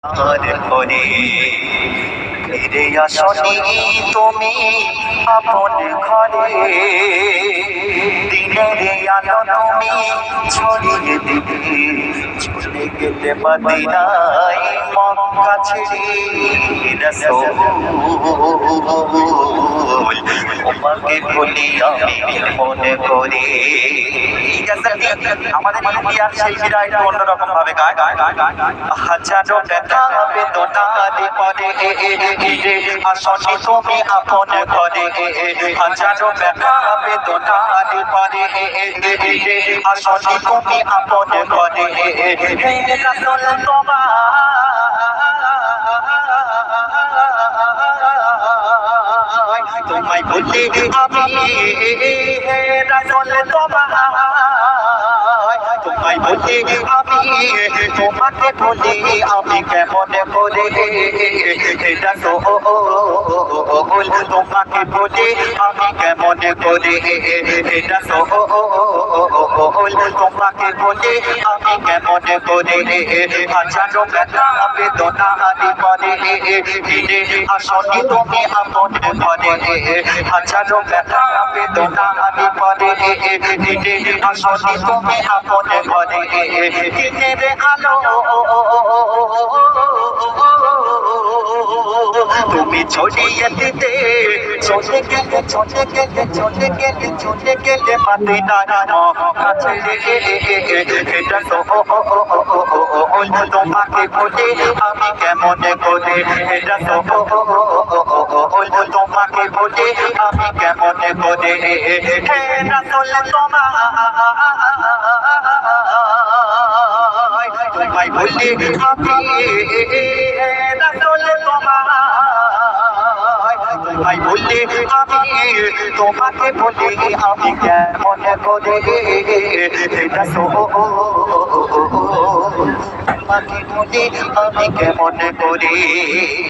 আর পরে ফিরে আসনি তুমি আপন ঘরে, দিনের আলো তুমি ছড়িয়ে দিবে, চলে গেলে মদিনায় মক্কা ছেড়ে। রাসূল তোমাকে ভুলি আমি মনে করে। আমাদের ইন্ডিয়ার শিল্পীরা একটু অন্যরকম ভাবে গায়। হাজারো ব্যথা বেদনারে পরে আসনি তুমি আপন ঘরে, হাজারো ব্যথা বেদনারে পরে আসনি তুমি আপন ঘরে। রাসূল তোমায় বলি আমি, রাসূল তোমায় বলি আমি, তোমাকে বলি আমি কেমন করে। রাসূল তোমাকে বলি আমি কেমন করে। রাসূল তোমাকে বলি আমি কেমন করে। হাজারো ব্যথা বেদনারি পরে আসনি তুমি আপন ঘরে, হাজারো ব্যথা বেদনারি পরে আসনি তুমি আপন ঘরে। দিনের আলো তুমি ছড়িয়ে দিতে, চলে গেলে চলে গেলে চলে গেলে চলে গেলে মদিনায় মক্কা ছেড়ে। রাসূল তোমাকে বলি আমি কেমন করে। রাসূল তোমাকে বলি আমি কেমন করে। রাসূল তোমায় বলি আমি, রাসূল তোমায় বলি আমি, তোমাকে বলি আমি কেমন করে। রাসূল তোমাকে বলি আমি কেমন করে।